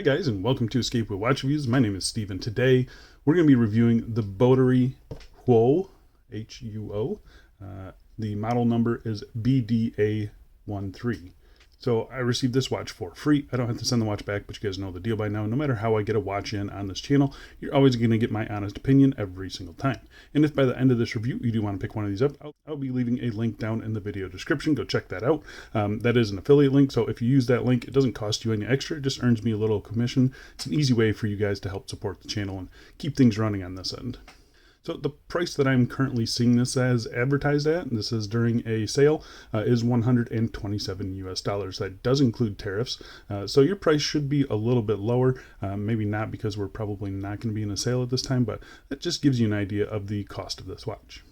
Hi guys, and welcome to Escape with Watch Reviews. My name is Steve, and today we're going to be reviewing the Boderry Huo, H-U-O. The model number is BDA13. So I received this watch for free. I don't have to send the watch back, but you guys know the deal by now. No matter how I get a watch in on this channel, you're always going to get my honest opinion every single time. And if by the end of this review you do want to pick one of these up, I'll be leaving a link down in the video description. Go check that out. That is an affiliate link, so if you use that link, it doesn't cost you any extra. It just earns me a little commission. It's an easy way for you guys to help support the channel and keep things running on this end. So the price that I'm currently seeing this as advertised at, and this is during a sale, is $127 US. That does include tariffs. So your price should be a little bit lower. Maybe not, because we're probably not going to be in a sale at this time, but that just gives you an idea of the cost of this watch.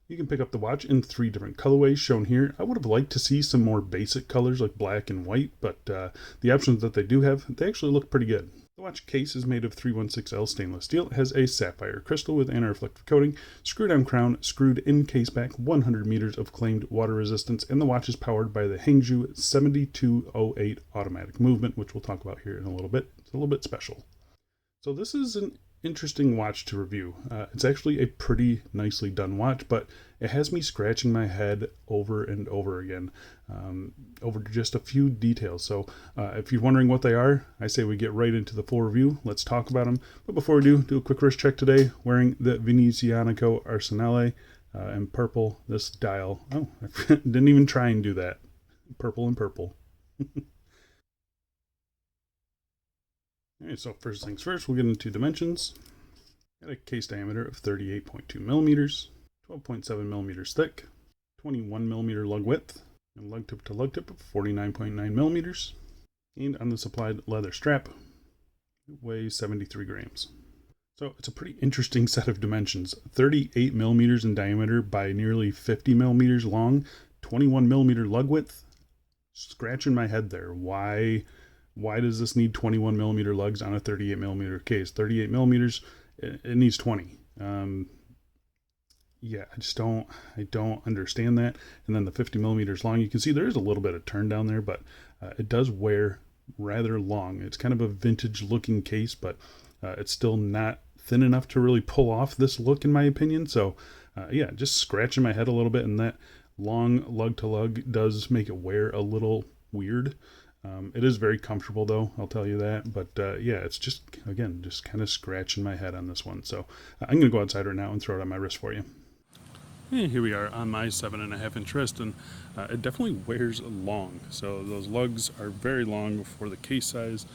You can pick up the watch in 3 different colorways shown here. I would have liked to see some more basic colors like black and white, but the options that they do have, they actually look pretty good. The watch case is made of 316L stainless steel. It has a sapphire crystal with anti-reflective coating, screw-down crown, screwed-in case back, 100 meters of claimed water resistance, and the watch is powered by the hangszhou 7208 automatic movement, which we'll talk about here in a little bit. It's a little bit special. So this is an interesting watch to review. It's actually a pretty nicely done watch, but it has me scratching my head over and over again over just a few details. So if you're wondering what they are, I say we get right into the full review. Let's talk about them. But before we do a quick wrist check today, wearing the Venezianico Arsenale in purple. This dial, oh, I didn't even try and do that. Purple and purple. Alright, so first things first, we'll get into dimensions. Got a case diameter of 38.2 millimeters, 12.7 millimeters thick, 21 millimeter lug width, and lug tip to lug tip of 49.9 millimeters. And on the supplied leather strap, it weighs 73 grams. So it's a pretty interesting set of dimensions. 38 millimeters in diameter by nearly 50 millimeters long, 21 millimeter lug width. Scratching my head there. Why does this need 21 millimeter lugs on a 38 millimeter case? 38 millimeters, it needs 20. Yeah, I don't understand that. And then the 50 millimeters long, you can see there is a little bit of turn down there, but it does wear rather long. It's kind of a vintage looking case, but it's still not thin enough to really pull off this look, in my opinion. So yeah, just scratching my head a little bit, and that long lug to lug does make it wear a little weird. It is very comfortable though, I'll tell you that, but yeah, it's just, again, just kind of scratching my head on this one. So I'm going to go outside right now and throw it on my wrist for you. And here we are on my 7.5 inch wrist, and it definitely wears long. So those lugs are very long for the case size.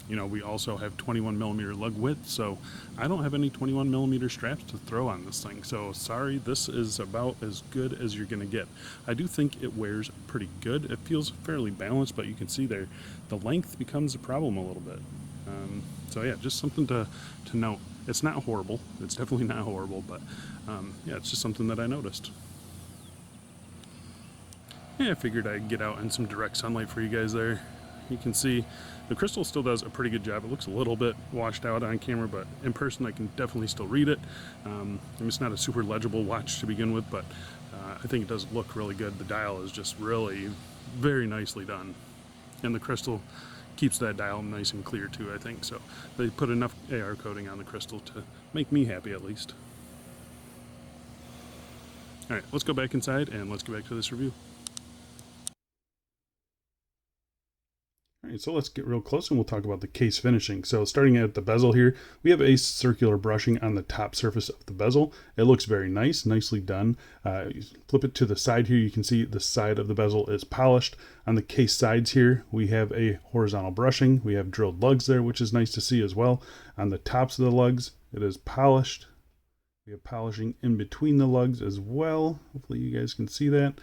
You know, we also have 21 millimeter lug width, so I don't have any 21 millimeter straps to throw on this thing. So sorry, this is about as good as you're gonna get. I do think it wears pretty good. It feels fairly balanced, but you can see there, the length becomes a problem a little bit. So yeah, just something to note. It's not horrible. It's definitely not horrible, but yeah, it's just something that I noticed. Yeah, I figured I'd get out in some direct sunlight for you guys there. You can see the crystal still does a pretty good job. It looks a little bit washed out on camera, but in person I can definitely still read it. It's not a super legible watch to begin with, but I think it does look really good. The dial is just really very nicely done, and the crystal keeps that dial nice and clear too, I think. So they put enough AR coating on the crystal to make me happy, at least. Alright, let's go back inside and let's get back to this review. Alright, so let's get real close and we'll talk about the case finishing. So starting at the bezel here, we have a circular brushing on the top surface of the bezel. It looks very nice, nicely done. You flip it to the side here, you can see the side of the bezel is polished. On the case sides here, we have a horizontal brushing. We have drilled lugs there, which is nice to see as well. On the tops of the lugs, it is polished. We have polishing in between the lugs as well. Hopefully you guys can see that.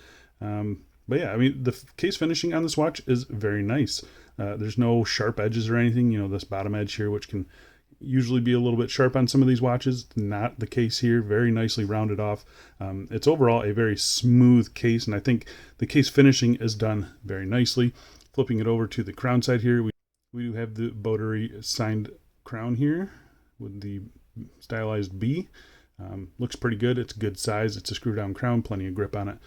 But yeah, I mean, the case finishing on this watch is very nice. There's no sharp edges or anything. You know, this bottom edge here, which can usually be a little bit sharp on some of these watches, not the case here. Very nicely rounded off. It's overall a very smooth case, and I think the case finishing is done very nicely. Flipping it over to the crown side here, we do have the Boderry signed crown here with the stylized B. Looks pretty good. It's good size. It's a screw down crown, plenty of grip on it.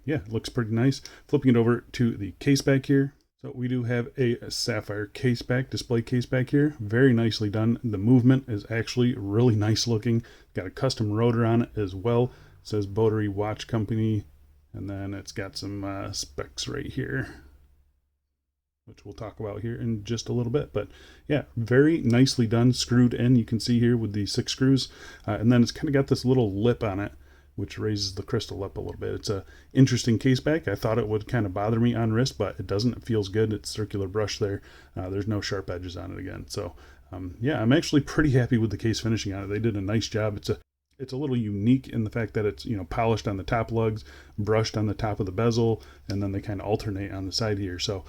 Yeah, it looks pretty nice. Flipping it over to the case back here, So we do have a sapphire case back, display case back here. Very nicely done. The movement is actually really nice looking. Got a custom rotor on it as well. It says Boderry Watch Company. And then it's got some specs right here, which we'll talk about here in just a little bit. But yeah, very nicely done, screwed in. You can see here with the 6 screws. And then it's kind of got this little lip on it, which raises the crystal up a little bit. It's a interesting case back. I thought it would kind of bother me on wrist, but it doesn't. It feels good. It's circular brush there. There's no sharp edges on it again. So yeah, I'm actually pretty happy with the case finishing on it. They did a nice job. It's a little unique in the fact that it's, you know, polished on the top lugs, brushed on the top of the bezel, and then they kind of alternate on the side here. So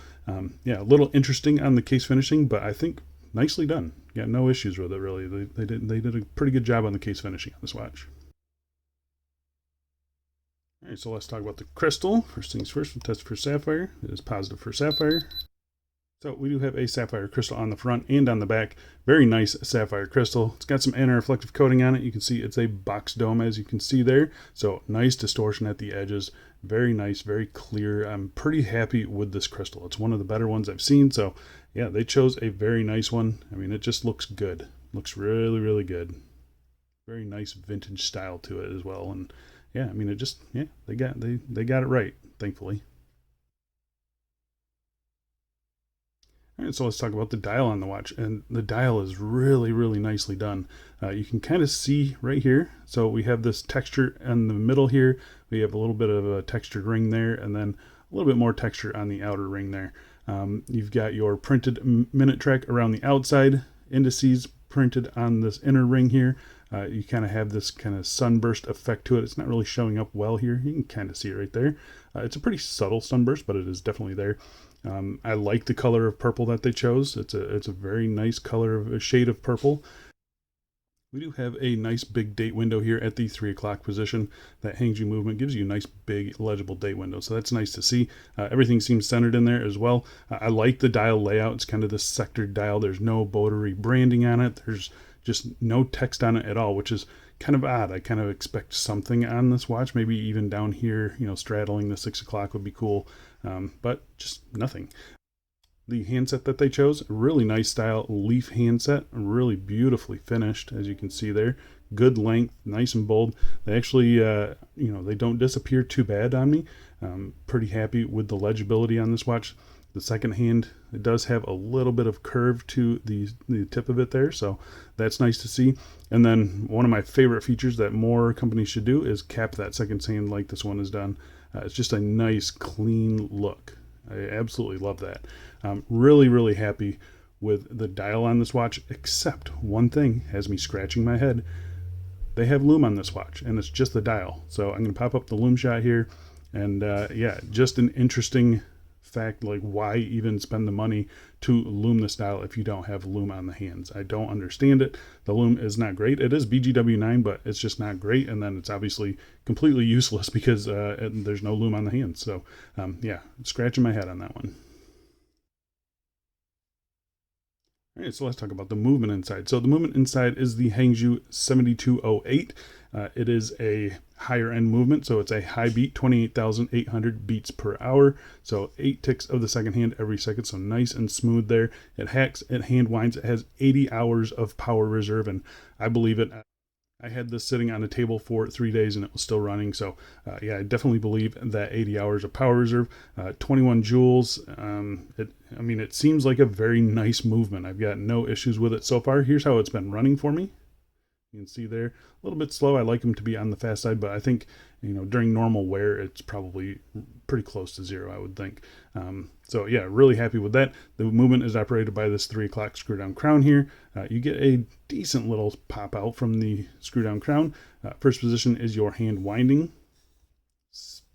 yeah, a little interesting on the case finishing, but I think nicely done. Got no issues with it really. They did a pretty good job on the case finishing on this watch. All right, so let's talk about the crystal. First things first, we'll test for sapphire. It is positive for sapphire. So we do have a sapphire crystal on the front and on the back. Very nice sapphire crystal. It's got some anti-reflective coating on it. You can see it's a box dome, as you can see there. So nice distortion at the edges. Very nice, very clear. I'm pretty happy with this crystal. It's one of the better ones I've seen. So yeah, they chose a very nice one. I mean, it just looks good. Looks really, really good. Very nice vintage style to it as well. And yeah, I mean, it just, yeah, they got it right, thankfully. All right, so let's talk about the dial on the watch. And the dial is really, really nicely done. You can kind of see right here. So we have this texture in the middle here. We have a little bit of a textured ring there, and then a little bit more texture on the outer ring there. You've got your printed minute track around the outside, indices printed on this inner ring here. You kind of have this kind of sunburst effect to it. It's not really showing up well here. You can kind of see it right there. It's a pretty subtle sunburst, but it is definitely there. I like the color of purple that they chose. It's a very nice color, of a shade of purple. We do have a nice big date window here at the 3 o'clock position. That hangszhou movement gives you a nice big legible date window, so that's nice to see. Everything seems centered in there as well. I like the dial layout. It's kind of this sectored dial. There's no Boderry branding on it. There's just no text on it at all, which is kind of odd. I kind of expect something on this watch, maybe even down here, you know, straddling the 6 o'clock would be cool, but just nothing. The handset that they chose, really nice style leaf handset, really beautifully finished, as you can see there. Good length, nice and bold. They actually, you know, they don't disappear too bad on me. Pretty happy with the legibility on this watch. The second hand, it does have a little bit of curve to the tip of it there, so that's nice to see. And then one of my favorite features that more companies should do is cap that second hand like this one has done. It's just a nice, clean look. I absolutely love that. Really, really happy with the dial on this watch, except one thing has me scratching my head. They have Lume on this watch, and it's just the dial. So I'm going to pop up the Lume shot here, and yeah, just an interesting fact, like why even spend the money to Lume this dial if you don't have Lume on the hands? I don't understand it. The Lume is not great. It is BGW9, but it's just not great, and then it's obviously completely useless because there's no Lume on the hands. So yeah, scratching my head on that one. All right, so let's talk about the movement inside. So the movement inside is the hangszhou 7208. It is a higher end movement, so it's a high beat, 28,800 beats per hour. So 8 ticks of the second hand every second, so nice and smooth there. It hacks, it hand winds, it has 80 hours of power reserve, and I believe it. I had this sitting on a table for 3 days and it was still running. So yeah, I definitely believe that 80 hours of power reserve, 21 joules. I mean, it seems like a very nice movement. I've got no issues with it so far. Here's how it's been running for me. You can see there, a little bit slow. I like them to be on the fast side, but I think, you know, during normal wear, it's probably pretty close to 0, I would think. So yeah, really happy with that. The movement is operated by this 3 o'clock screw down crown here. You get a decent little pop out from the screw down crown. First position is your hand winding.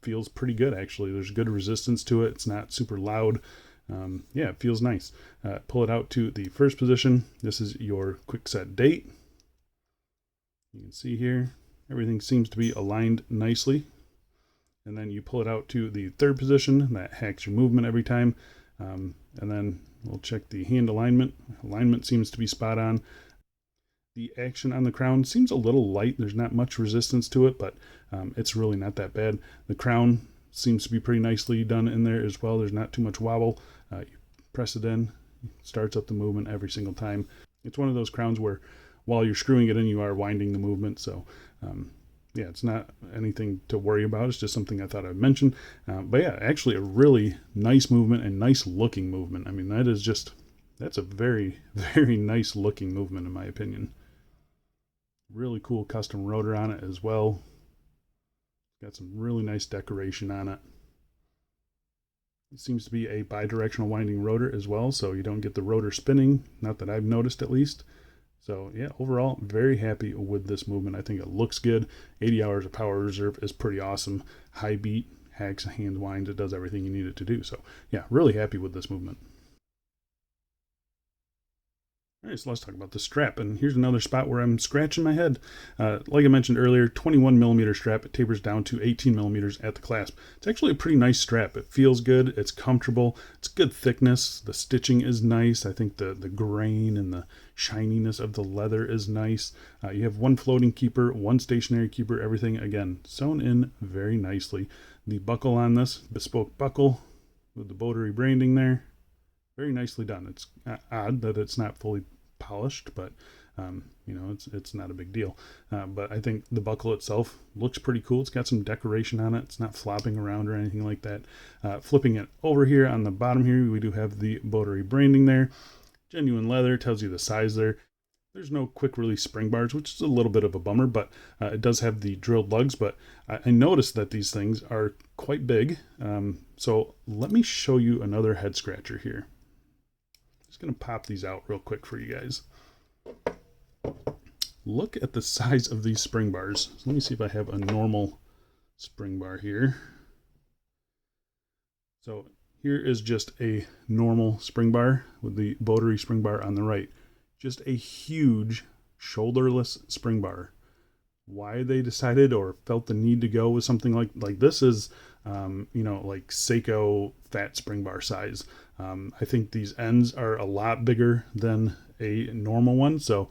Feels pretty good, actually. There's good resistance to it. It's not super loud. Yeah, it feels nice. Pull it out to the first position. This is your quick set date. You can see here, everything seems to be aligned nicely. And then you pull it out to the third position. That hacks your movement every time. And then we'll check the hand alignment. Alignment seems to be spot on. The action on the crown seems a little light. There's not much resistance to it, but it's really not that bad. The crown seems to be pretty nicely done in there as well. There's not too much wobble. You press it in, starts up the movement every single time. It's one of those crowns where while you're screwing it in, you are winding the movement. So yeah, it's not anything to worry about. It's just something I thought I'd mention. But yeah, actually a really nice movement and nice looking movement. I mean, that's a very, very nice looking movement in my opinion. Really cool custom rotor on it as well. Got some really nice decoration on it. It seems to be a bi-directional winding rotor as well, so you don't get the rotor spinning, not that I've noticed at least. So yeah, overall, very happy with this movement. I think it looks good. 80 hours of power reserve is pretty awesome. High beat, hacks, hand winds, it does everything you need it to do. So yeah, really happy with this movement. All right, so let's talk about the strap. And here's another spot where I'm scratching my head. Like I mentioned earlier, 21 millimeter strap. It tapers down to 18 millimeters at the clasp. It's actually a pretty nice strap. It feels good. It's comfortable. It's good thickness. The stitching is nice. I think the grain and the shininess of the leather is nice. You have one floating keeper, one stationary keeper, everything, again, sewn in very nicely. The buckle on this, bespoke buckle with the Boderry branding there. Very nicely done. It's odd that it's not fully polished, but you know, it's not a big deal. But I think the buckle itself looks pretty cool. It's got some decoration on it. It's not flopping around or anything like that. Flipping it over here on the bottom here, we do have the Boderry branding there. Genuine leather, tells you the size there. There's no quick release spring bars, which is a little bit of a bummer, but it does have the drilled lugs. But I noticed that these things are quite big. So let me show you another head scratcher here. Just going to pop these out real quick for you guys. Look at the size of these spring bars. So let me see if I have a normal spring bar here. So here is just a normal spring bar with the Boderry spring bar on the right. Just a huge shoulderless spring bar. Why they decided or felt the need to go with something like this is, you know, like Seiko fat spring bar size. I think these ends are a lot bigger than a normal one. So,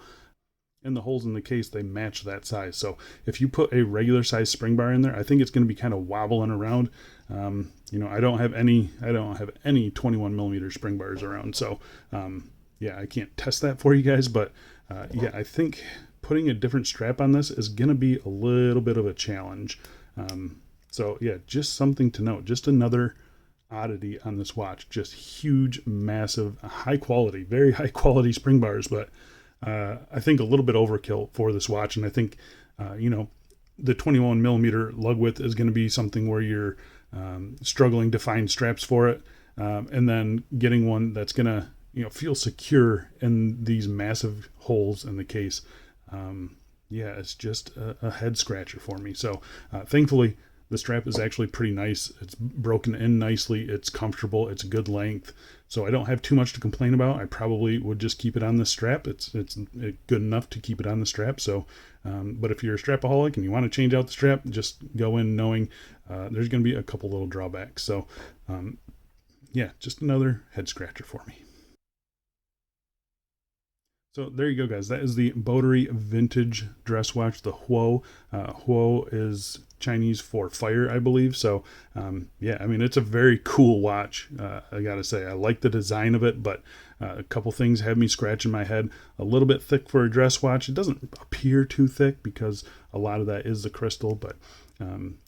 and the holes in the case, they match that size. So if you put a regular size spring bar in there, I think it's going to be kind of wobbling around. You know, I don't have any 21 millimeter spring bars around. So, yeah, I can't test that for you guys, but, yeah, I think putting a different strap on this is going to be a little bit of a challenge. So yeah, just something to note, just another oddity on this watch. Just huge, massive, high quality, very high quality spring bars, but I think a little bit overkill for this watch. And I think, you know, the 21 millimeter lug width is going to be something where you're struggling to find straps for it. And then getting one that's going to, you know, feel secure in these massive holes in the case. Yeah, it's just a head scratcher for me. So thankfully, the strap is actually pretty nice. It's broken in nicely. It's comfortable. It's good length. So I don't have too much to complain about. I probably would just keep it on the strap. It's good enough to keep it on the strap. So, but if you're a strapaholic and you want to change out the strap, just go in knowing there's going to be a couple little drawbacks. So, yeah, just another head scratcher for me. So there you go, guys. That is the Boderry vintage dress watch, the Huo. Huo is Chinese for fire, I believe. So yeah, I mean, it's a very cool watch. I gotta say, I like the design of it, but a couple things have me scratching my head. A little bit thick for a dress watch. It doesn't appear too thick because a lot of that is the crystal, but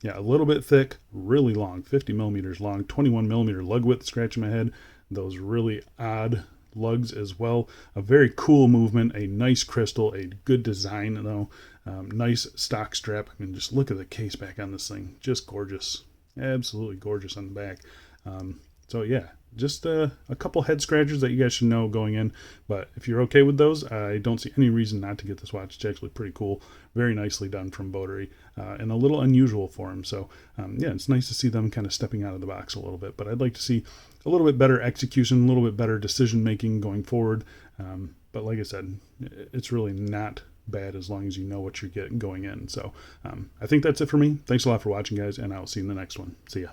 yeah, a little bit thick, really long, 50 millimeters long, 21 millimeter lug width, scratching my head. Those really odd lugs as well. A very cool movement, a nice crystal, a good design though. Nice stock strap. I mean, just look at the case back on this thing. Just gorgeous. Absolutely gorgeous on the back. So yeah, just a couple head scratchers that you guys should know going in. But if you're okay with those, I don't see any reason not to get this watch. It's actually pretty cool. Very nicely done from Boderry, and a little unusual for them. So yeah, it's nice to see them kind of stepping out of the box a little bit. But I'd like to see a little bit better execution, a little bit better decision making going forward. But like I said, it's really not bad as long as you know what you're getting going in. So I think that's it for me. Thanks a lot for watching, guys, and I'll see you in the next one. See ya.